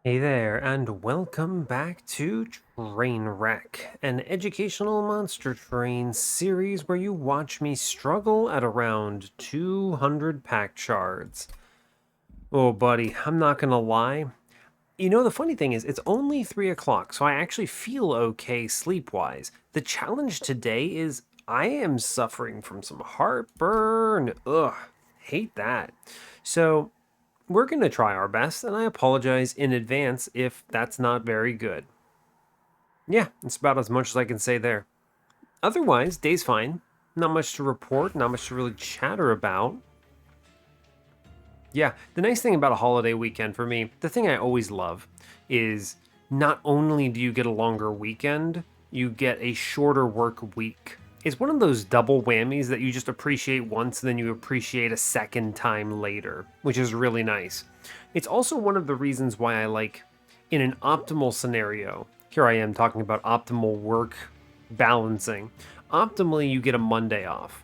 Hey there, and welcome back to Trainwreck, an educational monster train series where you watch me struggle at around 200 Pact Shards. Oh, buddy, I'm not gonna lie. The funny thing is, it's only 3 o'clock, so I actually feel okay sleep-wise. The challenge today is I am suffering from some heartburn. Ugh, hate that. So, we're going to try our best, and I apologize in advance if that's not very good. Yeah, it's about as much as I can say there. Otherwise, day's fine. Not much to report, not much to really chatter about. Yeah, the nice thing about a holiday weekend for me, the thing I always love, is not only do you get a longer weekend, you get a shorter work week. It's one of those double whammies that you just appreciate once and then you appreciate a second time later, which is really nice. It's also one of the reasons why I like, in an optimal scenario, here I am talking about optimal work balancing. Optimally, you get a Monday off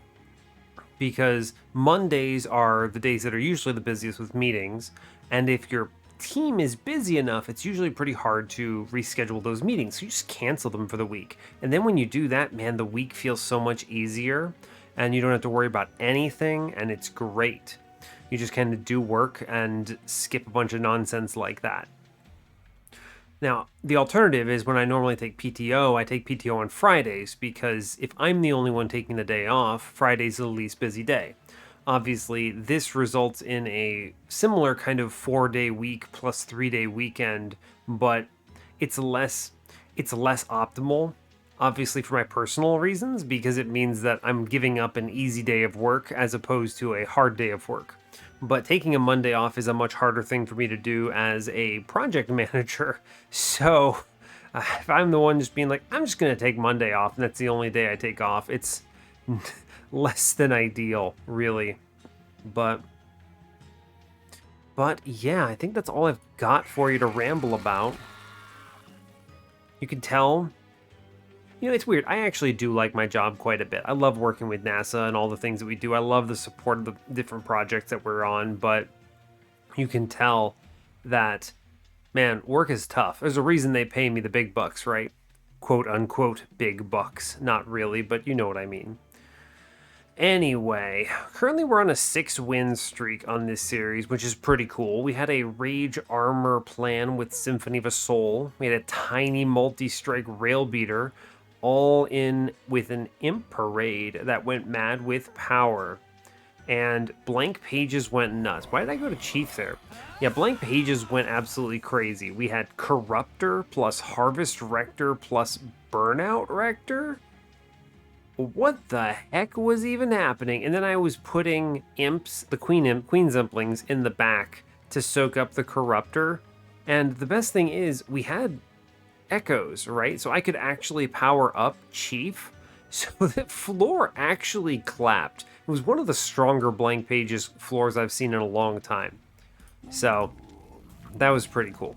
because Mondays are the days that are usually the busiest with meetings. And if your team is busy enough, it's usually pretty hard to reschedule those meetings. So you just cancel them for the week. And then when you do that, man, the week feels so much easier and you don't have to worry about anything. And it's great. You just kind of do work and skip a bunch of nonsense like that. Now, the alternative is when I normally take PTO, I take PTO on Fridays because if I'm the only one taking the day off, Friday's the least busy day. Obviously, this results in a similar kind of 4-day week plus 3-day weekend, but it's less it's less optimal, obviously for my personal reasons, because it means that I'm giving up an easy day of work as opposed to a hard day of work. But taking a Monday off is a much harder thing for me to do as a project manager. So if I'm the one just being like, I'm just going to take Monday off and that's the only day I take off, it's less than ideal, really. But but yeah, I think that's all I've got for you to ramble about. You can tell, it's weird. I actually do like my job quite a bit. I love working with NASA and all the things that we do. I love the support of the different projects that we're on, but you can tell that, man, work is tough. There's a reason they pay me the big bucks, right? Quote unquote big bucks. Not really, but you know what I mean. Anyway, currently we're on a 6-win streak on this series, which is pretty cool. We had a Rage Armor plan with Symphony of a Soul. We had a tiny multi-strike rail beater, all in with an Imp Parade that went mad with power. And Blank Pages went nuts. Why did I go to Chief there? Yeah, Blank Pages went absolutely crazy. We had Corruptor plus Harvest Rector plus Burnout Rector? What the heck was even happening? And then I was putting imps, the Queen's Implings, in the back to soak up the Corruptor. And the best thing is, we had echoes, right? So I could actually power up Chief. So the floor actually clapped. It was one of the stronger Blank Pages floors I've seen in a long time. So that was pretty cool.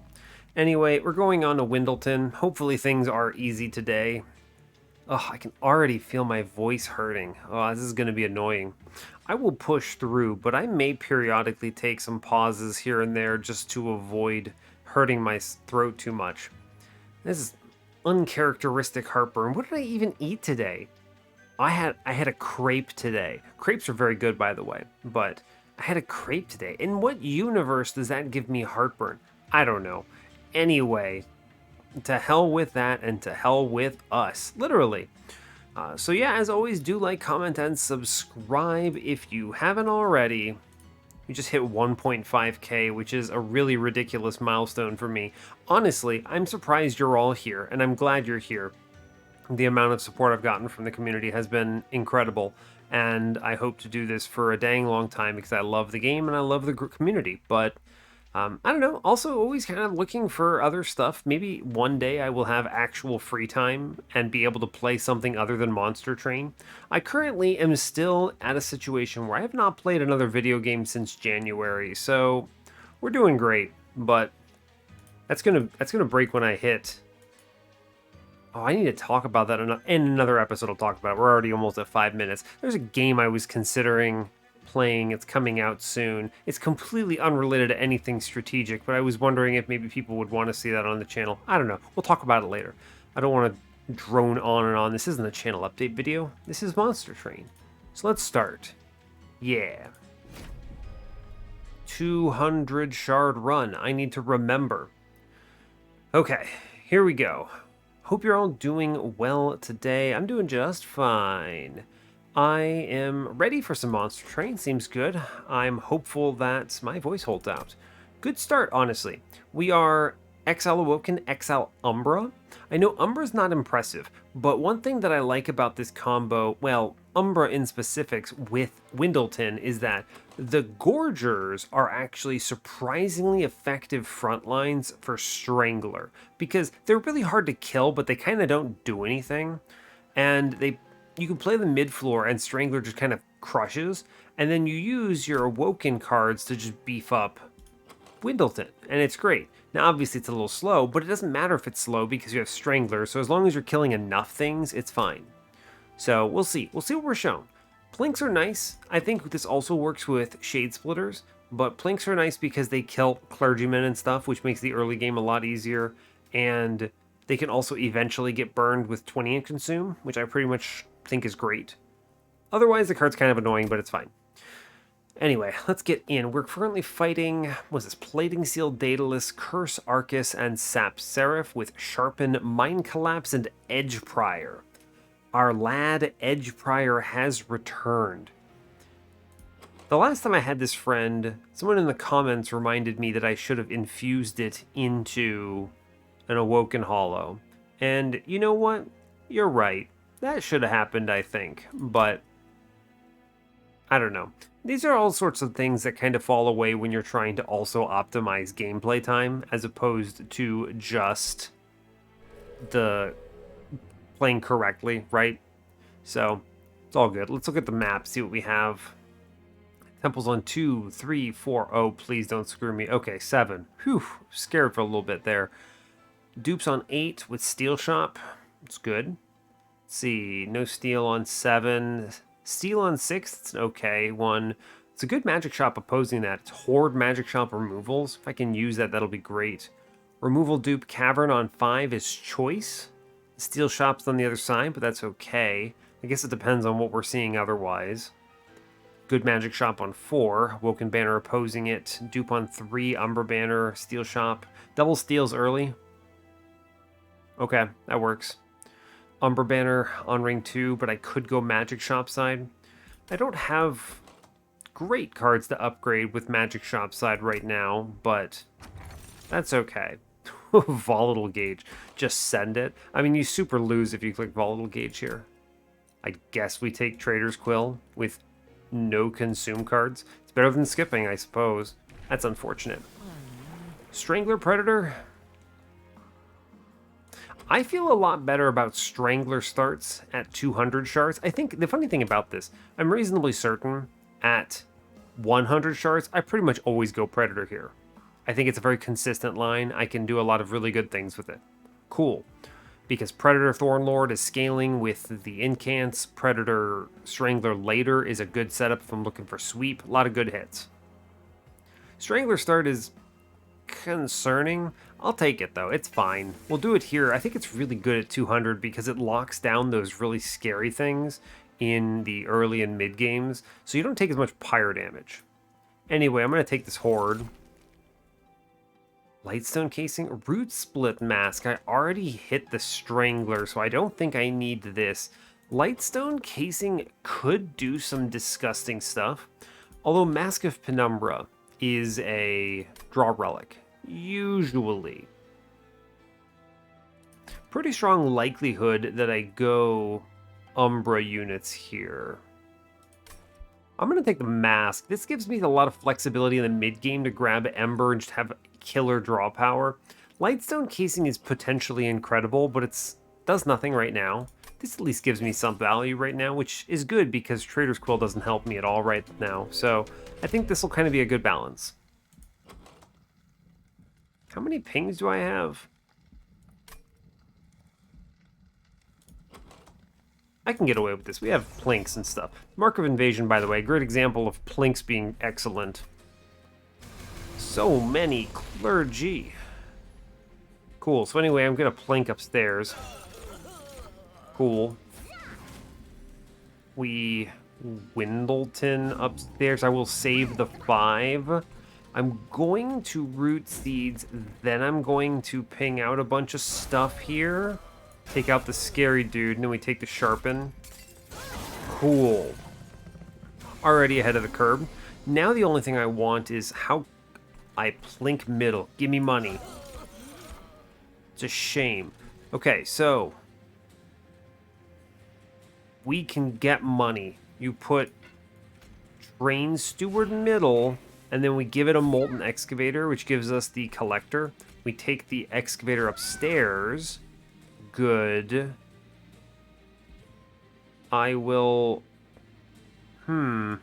Anyway, we're going on to Windleton. Hopefully things are easy today. Oh, I can already feel my voice hurting. Oh, this is going to be annoying. I will push through, but I may periodically take some pauses here and there just to avoid hurting my throat too much. This is uncharacteristic heartburn. What did I even eat today? I had a crepe today. Crepes are very good, by the way, but I had a crepe today. In what universe does that give me heartburn? I don't know. Anyway, to hell with that and to hell with us, literally. So yeah, as always, do like, comment, and subscribe if you haven't already. We just hit 1.5k, which is a really ridiculous milestone for me. Honestly, I'm surprised you're all here, and I'm glad you're here. The amount of support I've gotten from the community has been incredible, and I hope to do this for a dang long time because I love the game and I love the community. But I don't know. Also, always kind of looking for other stuff. Maybe one day I will have actual free time and be able to play something other than Monster Train. I currently am still at a situation where I have not played another video game since January, so we're doing great. But that's gonna break when I hit. Oh, I need to talk about that in another episode. I'll talk about it. We're already almost at 5 minutes. There's a game I was considering playing. It's coming out soon. It's completely unrelated to anything strategic, but I was wondering if maybe people would want to see that on the channel. I don't know. We'll talk about it later. I don't want to drone on and on. This isn't a channel update video. This is Monster Train. So let's start. Yeah. 200 shard run. I need to remember. Okay, here we go. Hope you're all doing well today. I'm doing just fine. I am ready for some Monster Train. Seems good. I'm hopeful that my voice holds out. Good start, honestly. We are Exile Awoken, Exile Umbra. I know Umbra's not impressive, but one thing that I like about this combo, well, Umbra in specifics with Windleton, is that the Gorgers are actually surprisingly effective front lines for Strangler, because they're really hard to kill, but they kind of don't do anything, and you can play the mid floor and Strangler just kind of crushes, and then you use your Awoken cards to just beef up Windleton, and it's great. Now, obviously, it's a little slow, but it doesn't matter if it's slow because you have Strangler, so as long as you're killing enough things, it's fine. So, we'll see. We'll see what we're shown. Plinks are nice. I think this also works with Shade Splitters, but Plinks are nice because they kill clergymen and stuff, which makes the early game a lot easier, and they can also eventually get burned with 20 and Consume, which I pretty much think is great. Otherwise, the card's kind of annoying, but it's fine. Anyway, let's get in. We're currently fighting, what's this, Plating Seal, Daedalus, Curse Arcus, and Sap Seraph with Sharpen, Mind Collapse, and Edge Prior. Our lad Edge Prior has returned. The last time I had this friend, someone in the comments reminded me that I should have infused it into an Awoken Hollow. And you know what? You're right. That should have happened, I think. But I don't know. These are all sorts of things that kind of fall away when you're trying to also optimize gameplay time, as opposed to just the playing correctly, right? So, it's all good. Let's look at the map, see what we have. Temples on 2, 3, 4. Oh, please don't screw me. Okay, 7. Whew, scared for a little bit there. Dupes on 8 with Steel Shop. It's good. Let's see, no steel on 7. Steel on 6, it's an okay one. It's a good magic shop opposing that. It's Horde magic shop removals. If I can use that, that'll be great. Removal dupe Cavern on 5 is choice. Steel shop's on the other side, but that's okay. I guess it depends on what we're seeing otherwise. Good magic shop on 4. Woken banner opposing it. Dupe on 3. Umbra banner. Steel shop. Double steals early. Okay, that works. Umbra banner on ring 2, but I could go magic shop side. I don't have great cards to upgrade with magic shop side right now, but that's okay. Volatile Gauge. Just send it. I mean, you super lose if you click Volatile Gauge here. I guess we take Trader's Quill with no Consume cards. It's better than skipping, I suppose. That's unfortunate. Strangler Predator. I feel a lot better about Strangler starts at 200 shards. I think the funny thing about this, I'm reasonably certain at 100 shards, I pretty much always go Predator here. I think it's a very consistent line. I can do a lot of really good things with it. Cool. Because Predator Thornlord is scaling with the incants. Predator Strangler later is a good setup if I'm looking for sweep. A lot of good hits. Strangler start is concerning. I'll take it though, it's fine. We'll do it here. I think it's really good at 200 because it locks down those really scary things in the early and mid games, so you don't take as much pyre damage. Anyway, I'm going to take this Horde. Lightstone Casing, Root Split Mask. I already hit the Strangler, so I don't think I need this. Lightstone Casing could do some disgusting stuff, although Mask of Penumbra is a draw relic. Usually. Pretty strong likelihood that I go Umbra units here. I'm going to take the Mask. This gives me a lot of flexibility in the mid-game to grab Ember and just have killer draw power. Lightstone Casing is potentially incredible, but it does nothing right now. This at least gives me some value right now, which is good because Trader's Quill doesn't help me at all right now. So I think this will kind of be a good balance. How many pings do I have? I can get away with this. We have Plinks and stuff. Mark of Invasion, by the way, great example of Plinks being excellent. So many clergy. Cool, so anyway, I'm gonna Plink upstairs. Cool. We Windleton upstairs. I will save the 5. I'm going to root seeds, then I'm going to ping out a bunch of stuff here. Take out the scary dude, and then we take the sharpen. Cool. Already ahead of the curve. Now the only thing I want is how I Plink middle. Give me money. It's a shame. Okay, so we can get money. You put Train Steward middle, and then we give it a Molten Excavator, which gives us the Collector. We take the Excavator upstairs. Good. I will... I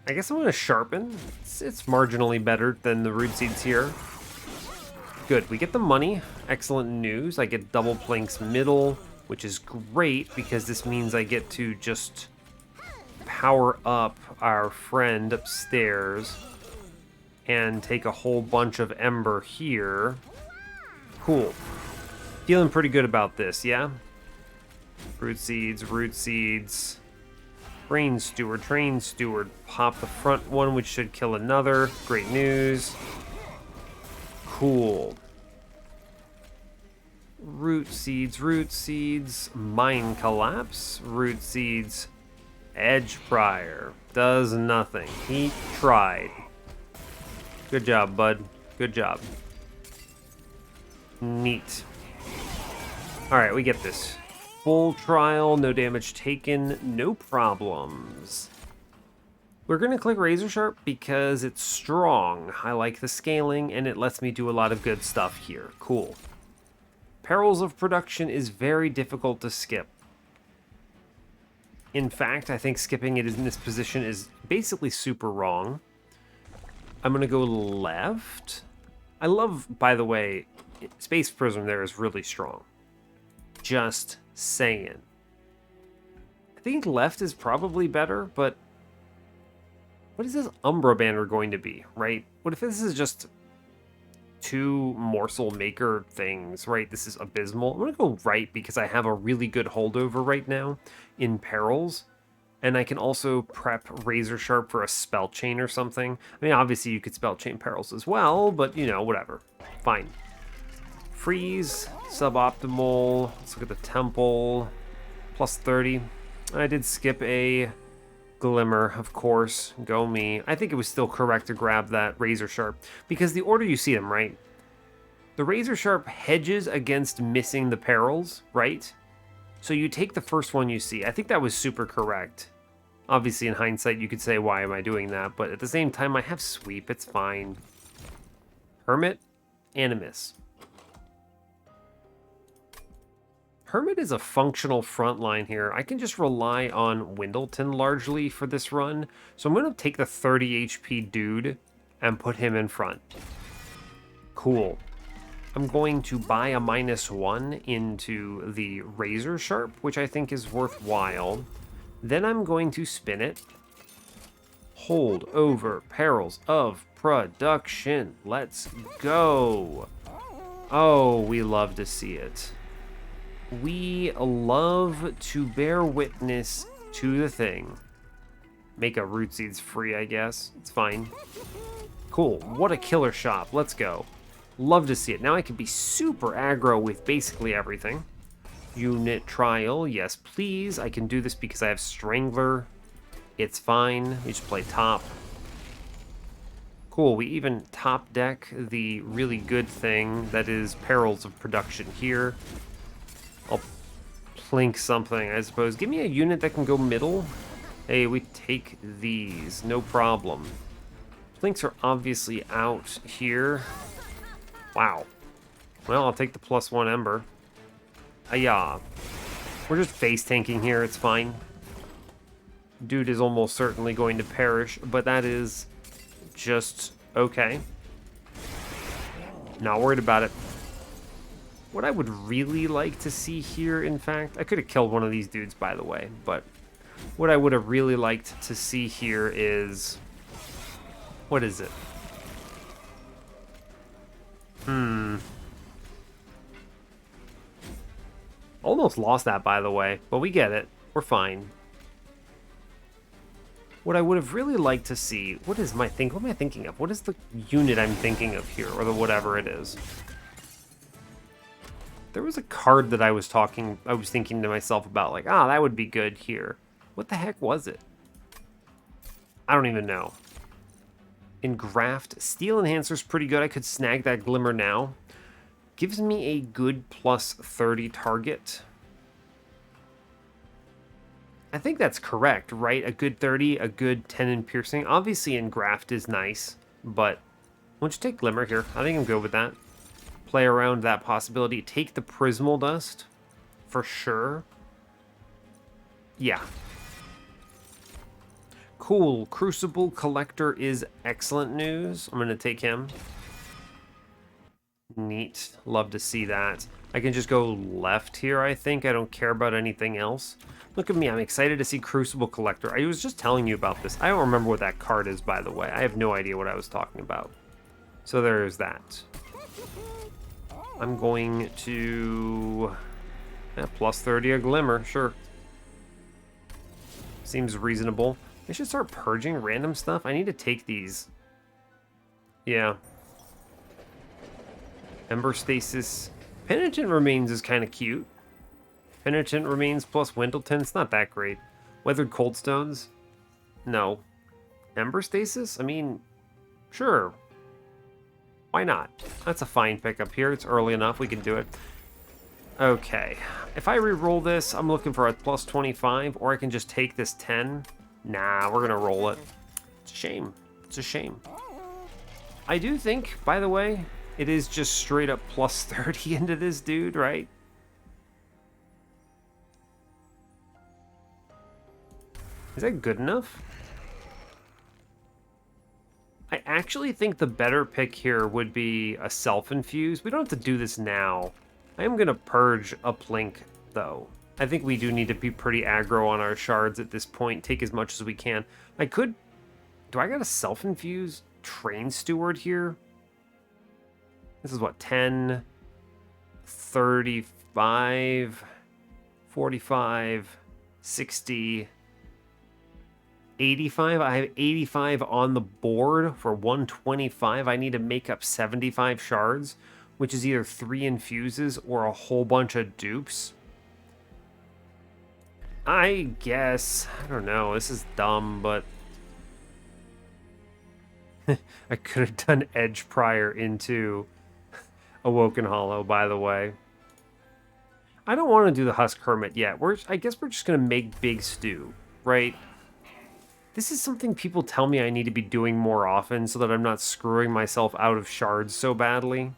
guess I'm going to sharpen. It's marginally better than the root seeds here. Good. We get the money. Excellent news. I get double Plink's middle, which is great because this means I get to just power up our friend upstairs and take a whole bunch of Ember here. Cool. Feeling pretty good about this, yeah? Root seeds, root seeds. Train Steward. Pop the front one, which should kill another. Great news. Cool. Root seeds. Mine Collapse. Root seeds. Edge Prior. Does nothing. He tried. Good job, bud. Good job. Neat. Alright, we get this. Full trial, no damage taken, no problems. We're going to click Razor Sharp because it's strong. I like the scaling, and it lets me do a lot of good stuff here. Cool. Perils of Production is very difficult to skip. In fact, I think skipping it in this position is basically super wrong. I'm going to go left. I love, by the way, Space Prism there is really strong. Just saying. I think left is probably better, but what is this Umbra banner going to be, right? What if this is just 2 morsel maker things, right? This is abysmal. I'm going to go right because I have a really good holdover right now in Perils. And I can also prep Razor Sharp for a spell chain or something. I mean, obviously you could spell chain Perils as well, but you know, whatever. Fine. Freeze, suboptimal. Let's look at the temple. Plus 30. I did skip a Glimmer, of course. Go me. I think it was still correct to grab that Razor Sharp because the order you see them, right? The Razor Sharp hedges against missing the Perils, right? So you take the first one you see. I think that was super correct. Obviously, in hindsight, you could say, why am I doing that? But at the same time, I have Sweep. It's fine. Hermit, Animus. Hermit is a functional front line here. I can just rely on Windleton largely for this run. So I'm going to take the 30 HP dude and put him in front. Cool. I'm going to buy a -1 into the Razor Sharp, which I think is worthwhile. Then I'm going to spin it. Hold over Perils of Production. Let's go. Oh, we love to see it. We love to bear witness to the thing. Make a root seeds free, I guess. It's fine. Cool. What a killer shop. Let's go. Love to see it. Now I can be super aggro with basically everything. Unit trial. Yes, please. I can do this because I have Strangler. It's fine. We just play top. Cool. We even top deck the really good thing that is Perils of Production here. I'll Plink something, I suppose. Give me a unit that can go middle. Hey, we take these. No problem. Plinks are obviously out here. Wow. Well, I'll take the +1 Ember. Yeah. We're just face tanking here. It's fine. Dude is almost certainly going to perish, but that is just okay. Not worried about it. What I would really like to see here, in fact, I could have killed one of these dudes, by the way, but what I would have really liked to see here is... What is it? Almost lost that, by the way, but we get it. We're fine. What I would have really liked to see... What am I thinking of? What is the unit I'm thinking of here, or the whatever it is? There was a card that I was thinking to myself about, like, that would be good here. What the heck was it? I don't even know. Engraft. Steel Enhancer's pretty good. I could snag that Glimmer now. Gives me a good plus 30 target. I think that's correct, right? A good 30, a good 10 in piercing. Obviously, Engraft is nice, but why don't you take Glimmer here? I think I'm good with that. Play around that possibility. Take the Prismal Dust, for sure. Yeah. Cool. Crucible Collector is excellent news. I'm going to take him. Neat. Love to see that. I can just go left here, I think. I don't care about anything else. Look at me. I'm excited to see Crucible Collector. I was just telling you about this. I don't remember what that card is, by the way. I have no idea what I was talking about. So there's that. I'm going to... plus 30 a Glimmer. Sure. Seems reasonable. I should start purging random stuff. I need to take these. Yeah. Ember Stasis. Penitent Remains is kind of cute. Penitent Remains plus Wendleton. It's not that great. Weathered Coldstones. No. Ember Stasis? I mean, sure. Why not? That's a fine pickup here. It's early enough. We can do it. Okay. If I re-roll this, I'm looking for a plus 25, or I can just take this 10. Nah, we're going to roll it. It's a shame. It's a shame. I do think, by the way, it is just straight up plus 30 into this dude, right? Is that good enough? I actually think the better pick here would be a self-infuse. We don't have to do this now. I am going to purge a Plink, though. I think we do need to be pretty aggro on our shards at this point. Take as much as we can. I could... Do I got a self-infuse Train Steward here? This is what, 10, 35, 45, 60, 85. I have 85 on the board for 125. I need to make up 75 shards, which is either 3 infuses or a whole bunch of dupes. I guess, I don't know, this is dumb, but I could have done Edge Prior into Awoken Hollow, by the way. I don't want to do the Husk Hermit yet. I guess we're just going to make Big Stew, right? This is something people tell me I need to be doing more often so that I'm not screwing myself out of shards so badly.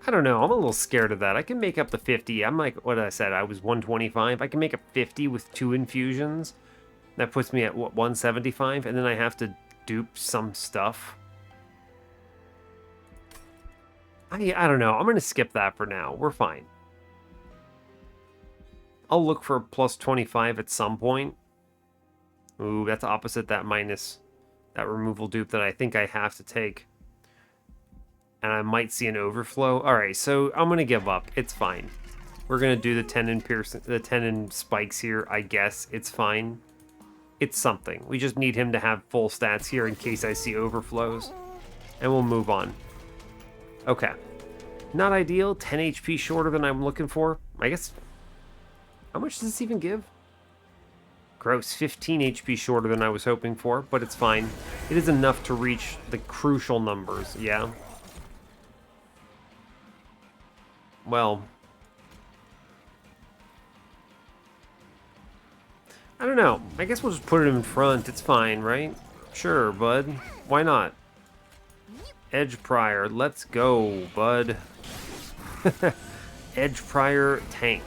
I don't know. I'm a little scared of that. I can make up the 50. I'm like, what I said, I was 125. I can make up 50 with 2 infusions. That puts me at, what, 175? And then I have to dupe some stuff. I don't know. I'm going to skip that for now. We're fine. I'll look for a plus 25 at some point. Ooh, that's opposite that minus that removal dupe that I think I have to take. And I might see an overflow. All right, so I'm gonna give up. It's fine. We're gonna do the 10 in piercing, the 10 in spikes here. I guess it's fine. It's something. We just need him to have full stats here in case I see overflows, and we'll move on. Okay, not ideal. 10 HP shorter than I'm looking for. I guess. How much does this even give? Gross, 15 HP shorter than I was hoping for, but it's fine. It is enough to reach the crucial numbers. Yeah. Well, I don't know. I guess we'll just put it in front. It's fine, right? Sure, bud. Why not? Edge Prior. Let's go, bud. Edge Prior tank.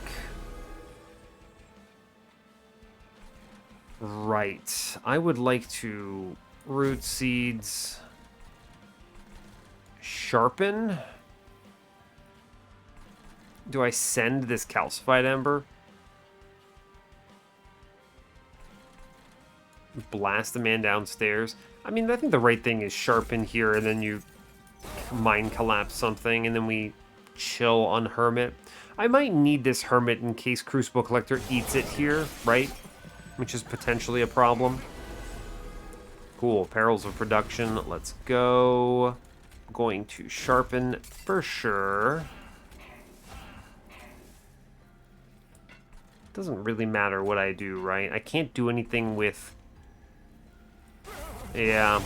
Right. I would like to root seeds. Sharpen. Do I send this calcified ember? Blast the man downstairs. I mean, I think the right thing is sharpen here, and then you mind collapse something, and then we chill on Hermit. I might need this Hermit in case Crucible Collector eats it here, right? Which is potentially a problem. Cool, Perils of Production, let's go. Going to sharpen for sure. Doesn't really matter what I do, right? I can't do anything with... Yeah.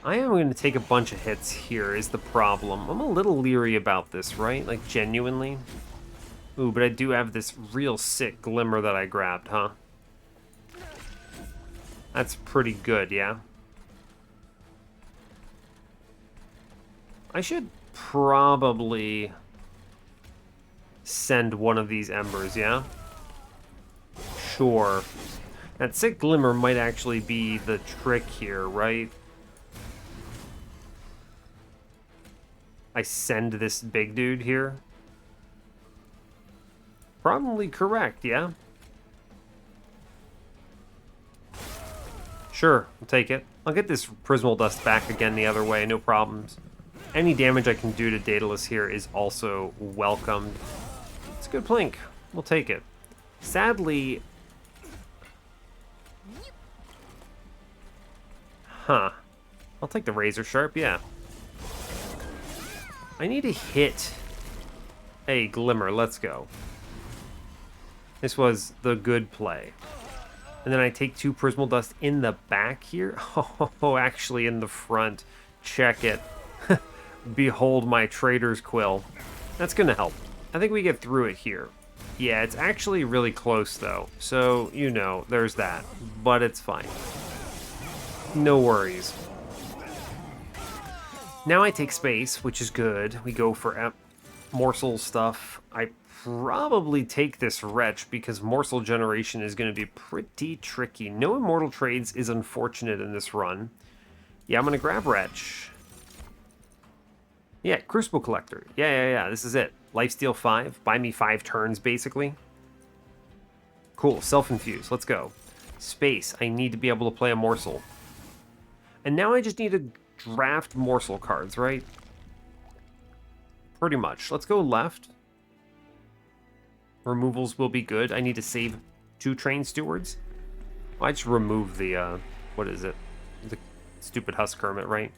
I am going to take a bunch of hits here is the problem. I'm a little leery about this, right? Like, genuinely. Ooh, but I do have this real sick Glimmer that I grabbed, huh? That's pretty good, yeah? I should probably send one of these embers, yeah? Sure. That sick Glimmer might actually be the trick here, right? I send this big dude here. Probably correct, yeah? Sure, I'll take it. I'll get this Prismal Dust back again the other way, no problems. Any damage I can do to Daedalus here is also welcomed. It's a good Plink. We'll take it. Sadly... Huh. I'll take the Razor Sharp, yeah. I need to hit a Glimmer. Let's go. This was the good play. And then I take 2 Prismal Dust in the back here. Oh, actually in the front. Check it. Behold my Trader's Quill. That's going to help. I think we get through it here. Yeah, it's actually really close, though. So, you know, there's that. But it's fine. No worries. Now I take space, which is good. We go for morsel stuff. I probably take this Wretch because morsel generation is going to be pretty tricky. No immortal trades is unfortunate in this run. Yeah, I'm going to grab Wretch. Yeah, Crucible Collector. Yeah. This is it. Lifesteal 5. Buy me 5 turns, basically. Cool. Self-infuse. Let's go. Space. I need to be able to play a morsel. And now I just need to draft morsel cards, right? Pretty much. Let's go left. Removals will be good. I need to save 2 Train Stewards. I just remove the, what is it? The stupid Husk Hermit, right?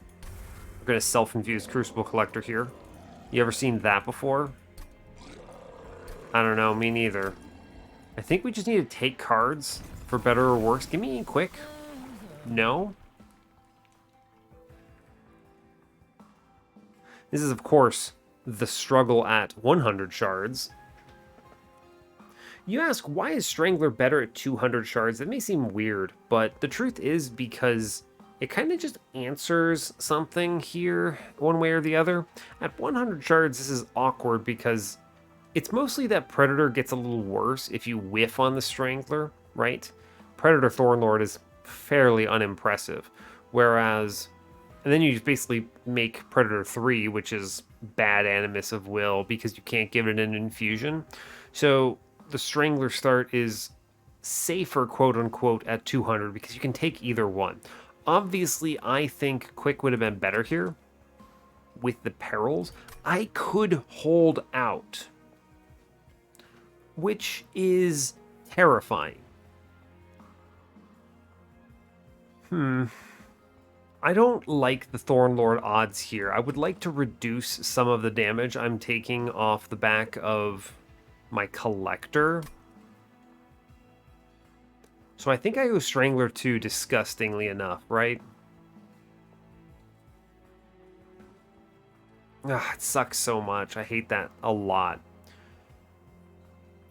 We're going to self-infuse Crucible Collector here. You ever seen that before? I don't know, me neither. I think we just need to take cards for better or worse. Give me quick. No? This is, of course, the struggle at 100 shards. You ask, why is Strangler better at 200 shards? That may seem weird, but the truth is because it kind of just answers something here, one way or the other. At 100 shards, this is awkward because it's mostly that Predator gets a little worse if you whiff on the Strangler, right? Predator Thornlord is fairly unimpressive, whereas... And then you just basically make Predator 3, which is bad Animus of Will, because you can't give it an infusion. So the Strangler start is safer, quote-unquote, at 200, because you can take either one. Obviously, I think Quick would have been better here with the perils. I could hold out, which is terrifying. I don't like the Thornlord odds here. I would like to reduce some of the damage I'm taking off the back of my Collector. So I think I go Strangler 2, disgustingly enough, right? Ah, it sucks so much. I hate that a lot.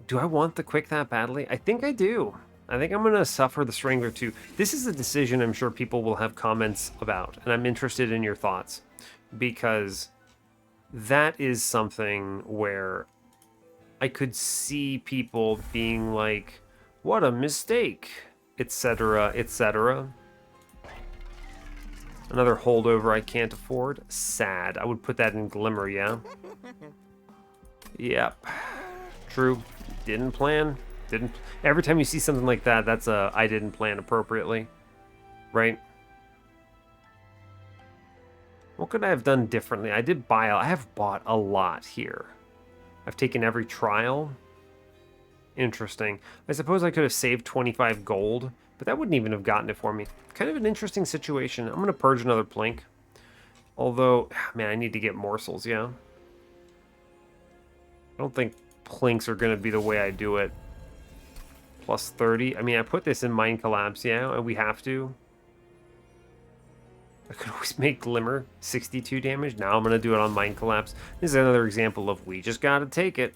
Do I want the Quick that badly? I think I do. I think I'm going to suffer the Strangler 2. This is a decision I'm sure people will have comments about, and I'm interested in your thoughts, because that is something where I could see people being like, what a mistake, etc., etc. Another holdover I can't afford. Sad. I would put that in Glimmer, yeah? Yep. True. Didn't plan. Didn't. Every time you see something like that, that's a I didn't plan appropriately. Right? What could I have done differently? I have bought a lot here. I've taken every trial. Interesting. I suppose I could have saved 25 gold, but that wouldn't even have gotten it for me. Kind of an interesting situation. I'm going to purge another Plink. Although, man, I need to get morsels, yeah? I don't think Plinks are going to be the way I do it. Plus 30. I mean, I put this in Mind Collapse, yeah? And we have to. I could always make Glimmer 62 damage. Now I'm going to do it on Mind Collapse. This is another example of we just got to take it.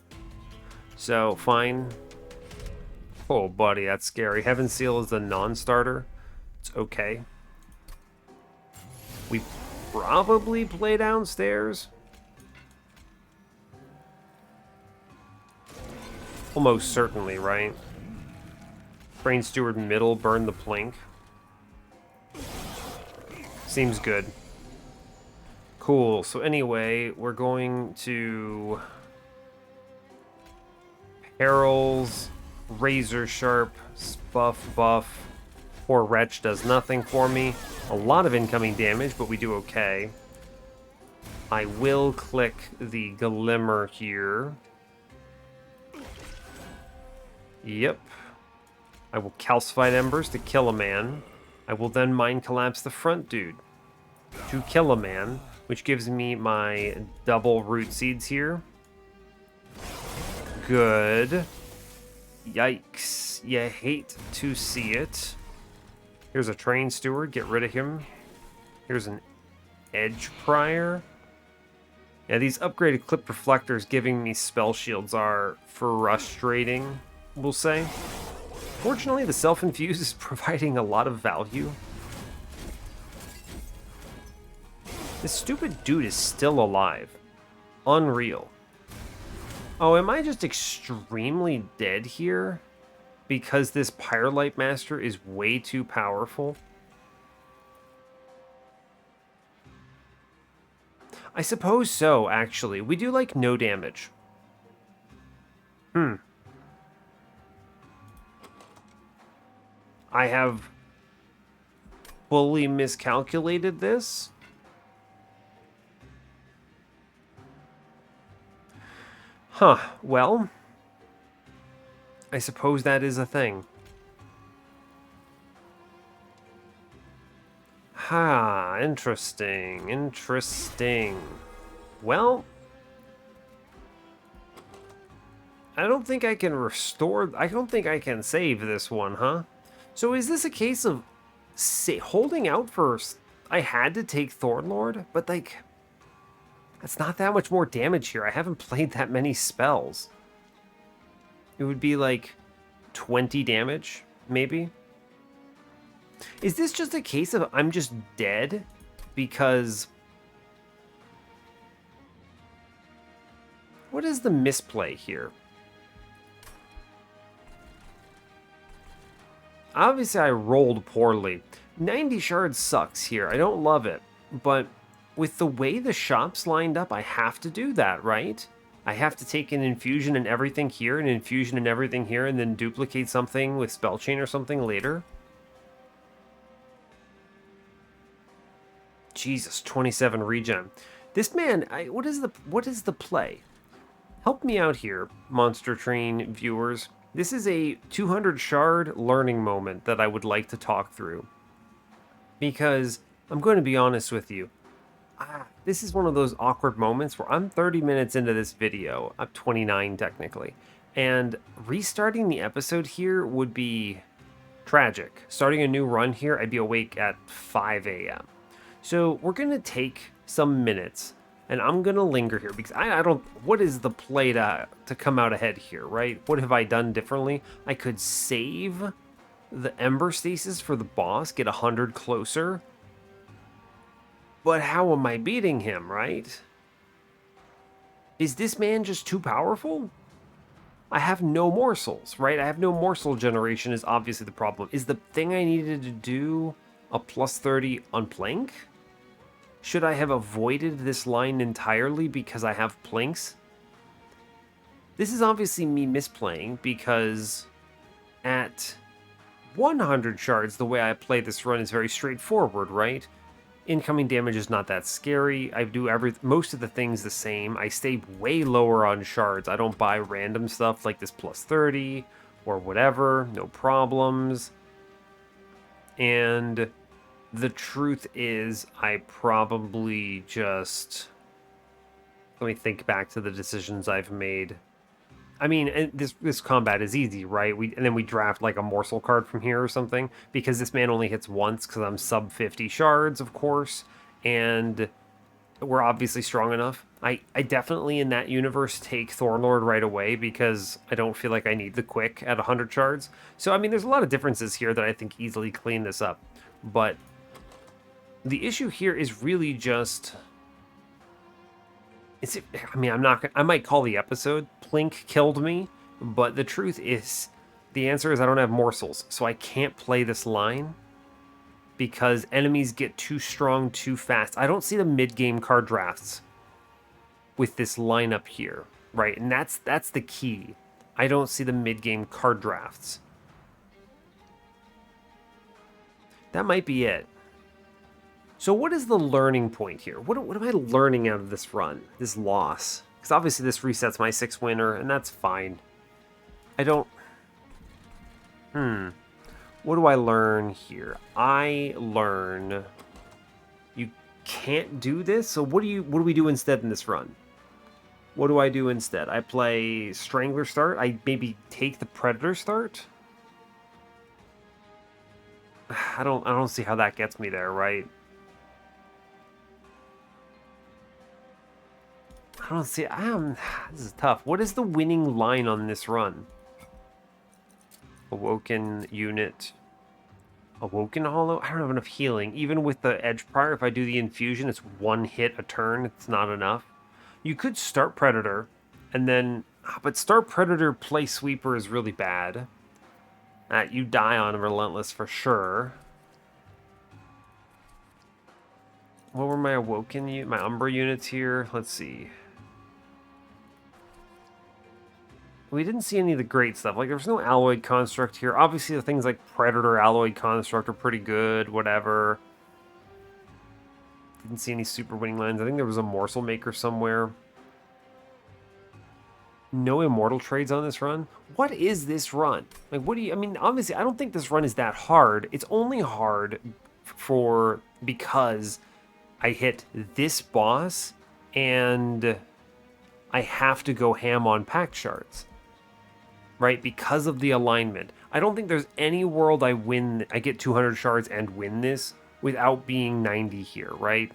So, fine. Oh, buddy, that's scary. Heaven Seal is the non-starter. It's okay. We probably play downstairs. Almost certainly, right? Brain Steward middle, burn the Plink. Seems good. Cool. So anyway, we're going to Perils, Razor Sharp, buff. Poor Wretch does nothing for me. A lot of incoming damage, but we do okay. I will click the Glimmer here. Yep. I will Calcified Embers to kill a man. I will then Mind Collapse the front dude to kill a man, which gives me my double Root Seeds here. Good. Yikes. You hate to see it. Here's a Train Steward. Get rid of him. Here's an Edge Prior. Yeah, these upgraded Clip Reflectors giving me spell shields are frustrating, we'll say. Fortunately, the Self-Infuse is providing a lot of value. This stupid dude is still alive. Unreal. Oh, am I just extremely dead here? Because this Pyrelight Master is way too powerful? I suppose so, actually. We do like no damage. I have fully miscalculated this. Huh, well, I suppose that is a thing. Ha, interesting. Well, I don't think I can save this one, huh? So is this a case of holding out first? I had to take Thornlord, but like, that's not that much more damage here. I haven't played that many spells. It would be like 20 damage, maybe? Is this just a case of I'm just dead because... What is the misplay here? Obviously, I rolled poorly. 90 shards sucks here. I don't love it. But with the way the shop's lined up, I have to do that, right? I have to take an infusion and everything here, an infusion and everything here, and then duplicate something with Spell Chain or something later. Jesus, 27 regen. This man, what is the play? Help me out here, Monster Train viewers. This is a 200 shard learning moment that I would like to talk through. Because I'm going to be honest with you. This is one of those awkward moments where I'm 30 minutes into this video. I'm 29 technically. And restarting the episode here would be tragic. Starting a new run here, I'd be awake at 5 a.m. So we're going to take some minutes. And I'm going to linger here because I don't... What is the play to come out ahead here, right? What have I done differently? I could save the Ember Stasis for the boss, get 100 closer. But how am I beating him, right? Is this man just too powerful? I have no morsels, right? I have no morsel generation is obviously the problem. Is the thing I needed to do a plus 30 on Plink? Should I have avoided this line entirely because I have Plinks? This is obviously me misplaying because at 100 shards, the way I play this run is very straightforward, right? Incoming damage is not that scary. I do most of the things the same. I stay way lower on shards. I don't buy random stuff like this plus 30 or whatever. No problems. And the truth is, I probably just... Let me think back to the decisions I've made. I mean, this combat is easy, right? And then we draft like a morsel card from here or something, because this man only hits once because I'm sub 50 shards, of course, and we're obviously strong enough. I definitely in that universe take Thornlord right away because I don't feel like I need the quick at 100 shards. So I mean, there's a lot of differences here that I think easily clean this up, but the issue here is really just... I mean, I might call the episode Plink Killed Me, but the truth is, the answer is I don't have morsels, so I can't play this line because enemies get too strong too fast. I don't see the mid-game card drafts with this lineup here, right? And that's the key. I don't see the mid-game card drafts. That might be it. So what is the learning point here? What am I learning out of this run, this loss? Because obviously this resets my 6 winner, and that's fine. I don't... What do I learn here? I learn you can't do this. So what do we do instead in this run? What do I do instead? I play Strangler start. I maybe take the Predator start. I don't see how that gets me there, right? I don't see... this is tough. What is the winning line on this run? Awoken unit. Awoken hollow? I don't have enough healing. Even with the edge prior, if I do the infusion, it's 1 hit a turn. It's not enough. You could start Predator, and then... But start Predator, play Sweeper is really bad. You die on Relentless for sure. What were my Awoken... my Umbra units here? Let's see. We didn't see any of the great stuff. Like, there's no Alloyed Construct here. Obviously, the things like Predator, Alloyed Construct are pretty good, whatever. Didn't see any super winning lines. I think there was a Morsel Maker somewhere. No Immortal trades on this run? What is this run? Like, what do you... I mean, obviously, I don't think this run is that hard. It's only hard because I hit this boss, and I have to go ham on Pact Shards. Right, because of the alignment. I don't think there's any world I get 200 shards and win this without being 90 here, right?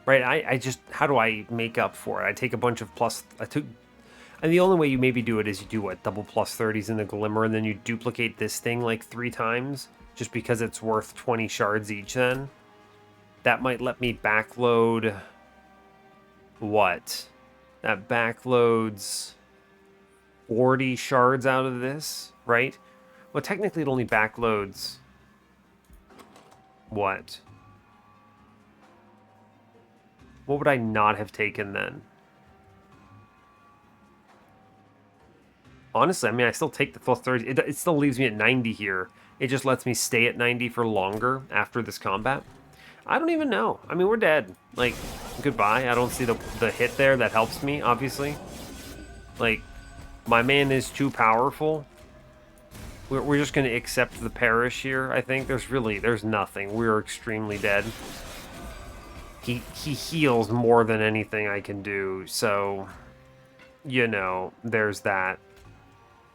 Right, I just, how do I make up for it? I take a bunch of and the only way you maybe do it is you do what, double plus 30s in the Glimmer, and then you duplicate this thing like 3 times, just because it's worth 20 shards each then. That might let me backload, what? That backloads 40 shards out of this, right? Well, technically it only backloads... What? What would I not have taken then? Honestly, I mean, I still take the plus 30. It still leaves me at 90 here. It just lets me stay at 90 for longer after this combat. I don't even know. I mean, we're dead. Like, goodbye. I don't see the hit there. That helps me, obviously. Like... My man is too powerful. We're just going to accept the perish here, I think. There's nothing. We're extremely dead. He heals more than anything I can do, so, you know, there's that.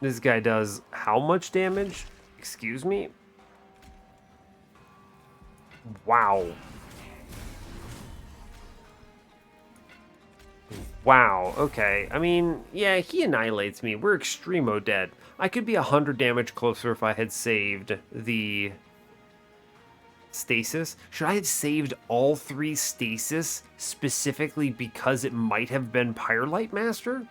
This guy does how much damage? Excuse me? Wow. Wow, okay. I mean, yeah, he annihilates me. We're extremo dead. I could be 100 damage closer if I had saved the stasis. Should I have saved all 3 stasis specifically because it might have been Pyrelight Master?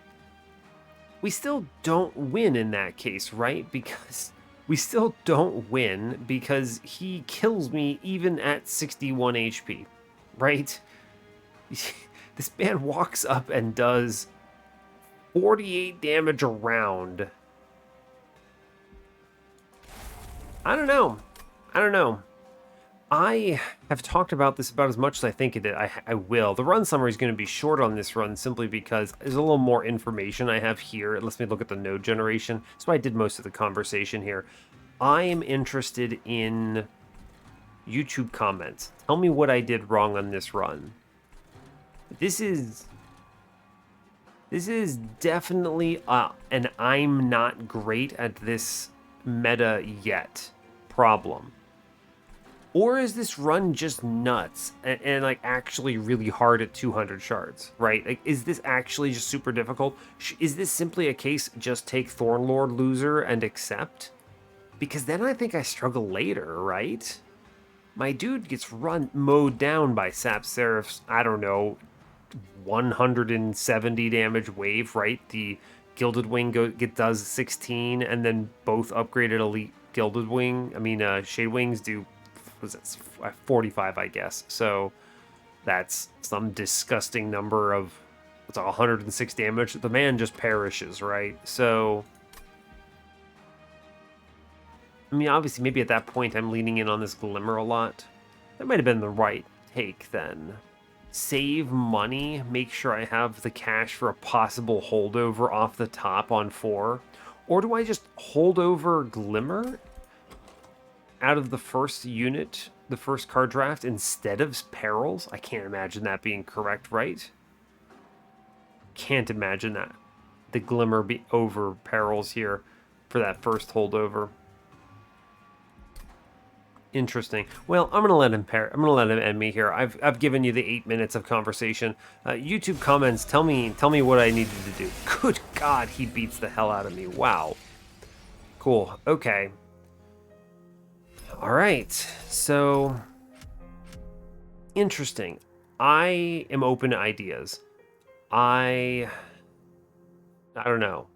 We still don't win in that case, right? Because we still don't win because he kills me even at 61 HP. right? This man walks up and does 48 damage a round. I don't know. I don't know. I have talked about this about as much as I think I will. The run summary is going to be short on this run simply because there's a little more information I have here. It lets me look at the node generation. That's why I did most of the conversation here. I am interested in YouTube comments. Tell me what I did wrong on this run. This is definitely an I'm not great at this meta yet problem. Or is this run just nuts and like actually really hard at 200 shards, right? Like, is this actually just super difficult? Is this simply a case just take Thornlord loser and accept? Because then I think I struggle later, right? My dude gets mowed down by Sap Seraph's, I don't know, 170 damage wave, right? The Gilded Wing does 16, and then both upgraded Elite Gilded Wing, Shade Wings do, was it 45, I guess. So that's some disgusting number of, it's 106 damage. The man just perishes, right? So, obviously, maybe at that point I'm leaning in on this Glimmer a lot. That might have been the right take then. Save money, make sure I have the cash for a possible holdover off the top on 4. Or do I just hold over Glimmer out of the first unit, the first card draft, instead of Perils? I can't imagine that being correct, right? Can't imagine that. The Glimmer be over Perils here for that first holdover. Interesting. Well, I'm gonna let him end me here. I've given you the 8 minutes of conversation. YouTube comments, tell me what I needed to do. Good God, he beats the hell out of me. Wow. Cool. Okay. All right. So interesting. I am open to ideas. I don't know.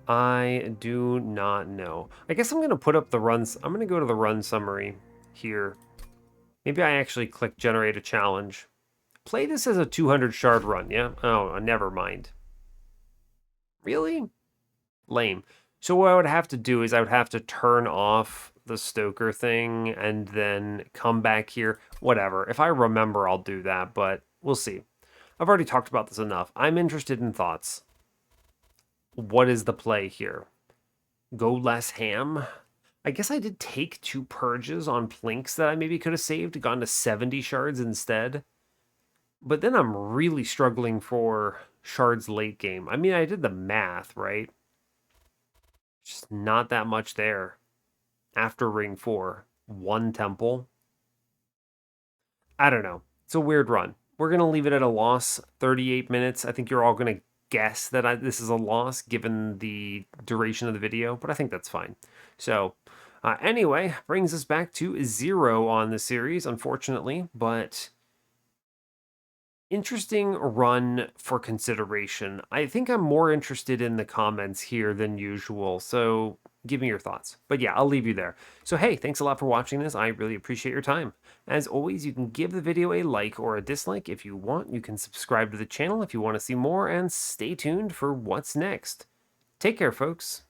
I do not know. I guess I'm going to put up the runs. I'm going to go to the run summary here. Maybe I actually click generate a challenge. Play this as a 200 shard run, yeah? Oh, never mind. Really? Lame. So what I would have to do is I would have to turn off the Stoker thing and then come back here. Whatever. If I remember, I'll do that, but we'll see. I've already talked about this enough. I'm interested in thoughts. What is the play here? Go less ham? I guess I did take 2 purges on Plinks that I maybe could have saved, gone to 70 shards instead. But then I'm really struggling for shards late game. I did the math, right? Just not that much there. After ring 4, 1 temple. I don't know. It's a weird run. We're going to leave it at a loss, 38 minutes. I think you're all going to guess that this is a loss given the duration of the video, but I think that's fine. So anyway, brings us back to 0 on the series, unfortunately, but interesting run for consideration. I think I'm more interested in the comments here than usual, so give me your thoughts. But yeah, I'll leave you there. So hey, thanks a lot for watching this. I really appreciate your time. As always, you can give the video a like or a dislike if you want. You can subscribe to the channel if you want to see more, and stay tuned for what's next. Take care, folks.